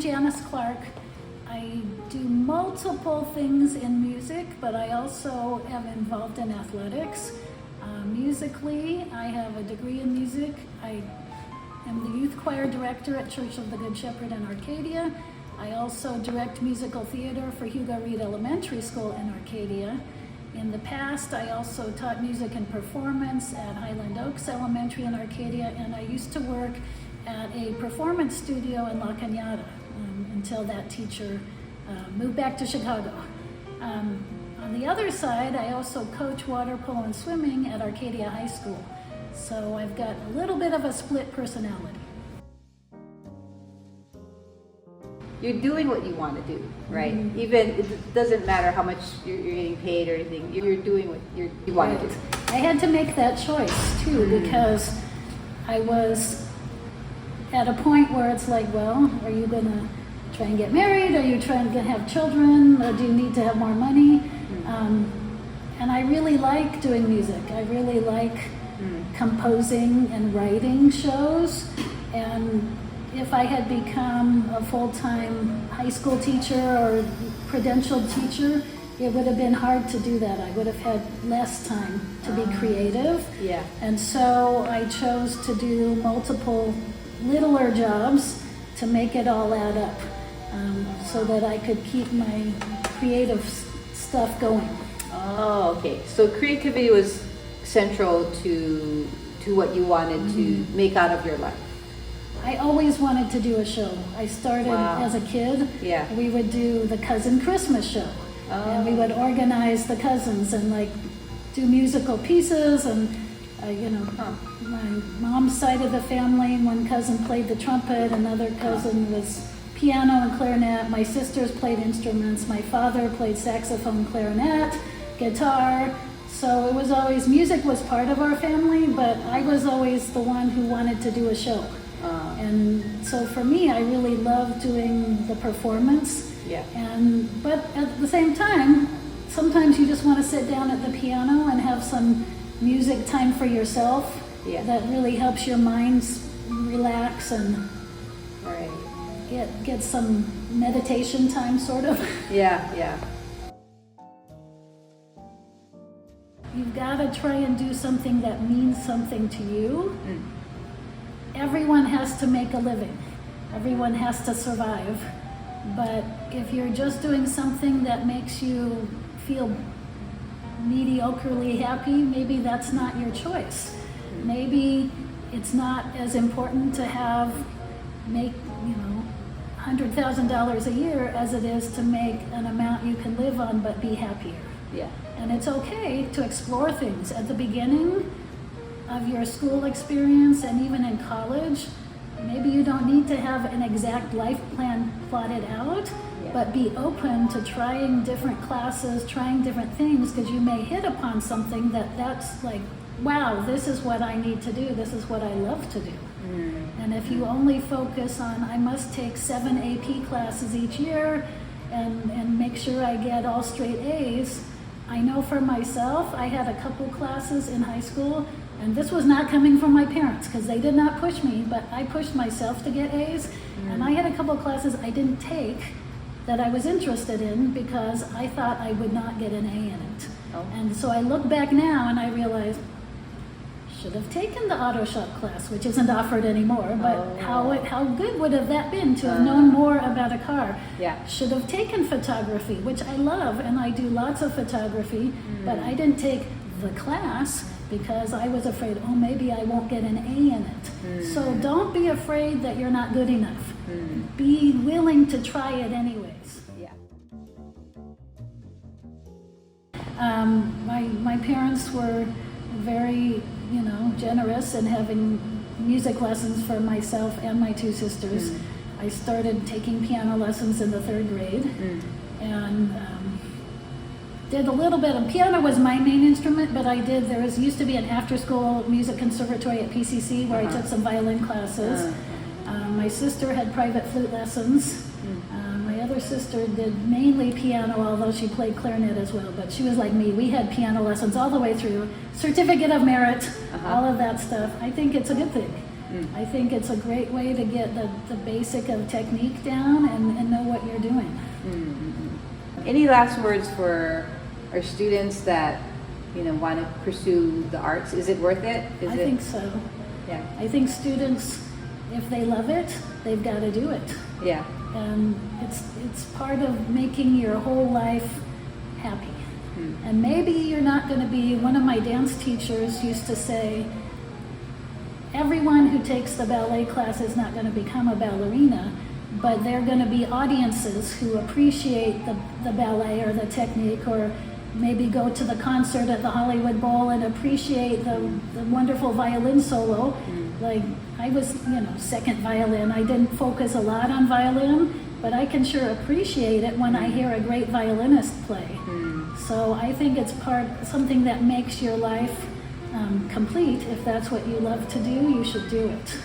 Janice Clark. I do multiple things in music, but I also am involved in athletics. Musically, I have a degree in music. I am the youth choir director at Church of the Good Shepherd in Arcadia. I also direct musical theater for Hugo Reid Elementary School in Arcadia. In the past, I also taught music and performance at Highland Elementary in Arcadia, and I used to work at a performance studio in La Cañada until that teacher moved back to Chicago. On the other side, I also coach water polo and swimming at Arcadia High School. So I've got a little bit of a split personality. You're doing what you want to do, right? Mm-hmm. Even it doesn't matter how much you're getting paid or anything. You're doing what you want to do. I had to make that choice too, because I was at a point where it's like, well, are you gonna try and get married? Are you trying to have children? Or do you need to have more money? And I really like doing music. I really like composing and writing shows. And if I had become a full-time high school teacher or credentialed teacher, it would have been hard to do that. I would have had less time to be creative. Yeah. And so I chose to do multiple littler jobs to make it all add up, so that I could keep my creative stuff going. Oh, okay. So creativity was central to what you wanted to make out of your life. I always wanted to do a show. I started as a kid. Yeah. We would do the cousin Christmas show. And we would organize the cousins and like do musical pieces and my mom's side of the family, one cousin played the trumpet, another cousin was piano and clarinet. My sisters played instruments. My father played saxophone, clarinet, guitar. So it was always, music was part of our family, but I was always the one who wanted to do a show. And so for me, I really love doing the performance. Yeah. But at the same time, sometimes you just want to sit down at the piano and have some music time for yourself. Yeah. That really helps your mind relax and Right. get some meditation time, sort of. Yeah. You've got to try and do something that means something to you. Everyone has to make a living. Everyone has to survive. But if you're just doing something that makes you feel mediocrely happy, maybe that's not your choice. Maybe it's not as important to make $100,000 a year as it is to make an amount you can live on but be happier. Yeah. And it's okay to explore things at the beginning of your school experience and even in college. Maybe you don't need to have an exact life plan plotted out, but be open to trying different classes, trying different things, because you may hit upon something that's like, wow, this is what I need to do, this is what I love to do. And if you only focus on, I must take 7 AP classes each year and make sure I get all straight A's, I know for myself, I had a couple classes in high school, and this was not coming from my parents because they did not push me, but I pushed myself to get A's. And I had a couple classes I didn't take that I was interested in because I thought I would not get an A in it. And so I look back now and I realize, should have taken the auto shop class, which isn't offered anymore, but how good would have that been to have known more about a car? Yeah. Should have taken photography, which I love, and I do lots of photography, but I didn't take the class because I was afraid, maybe I won't get an A in it. So don't be afraid that you're not good enough. Be willing to try it anyways. Yeah. My parents were very generous in having music lessons for myself and my two sisters. I started taking piano lessons in the 3rd grade and did a little bit of piano. Was my main instrument, but there used to be an after-school music conservatory at PCC where I took some violin classes. My sister had private flute lessons. My other sister did mainly piano, although she played clarinet as well, but she was like me. We had piano lessons all the way through, certificate of merit, all of that stuff. I think it's a good thing. I think it's a great way to get the basic of technique down and know what you're doing. Any last words for our students that, you know, want to pursue the arts? Is it worth it? I think so. Yeah. I think students, if they love it, they've got to do it. Yeah. And it's part of making your whole life happy. And maybe you're not going to be, one of my dance teachers used to say, everyone who takes the ballet class is not going to become a ballerina, but they're going to be audiences who appreciate the ballet or the technique, or maybe go to the concert at the Hollywood Bowl and appreciate the wonderful violin solo. Like, I was, you know, second violin. I didn't focus a lot on violin, but I can sure appreciate it when I hear a great violinist play. So I think it's something that makes your life complete. If that's what you love to do, you should do it.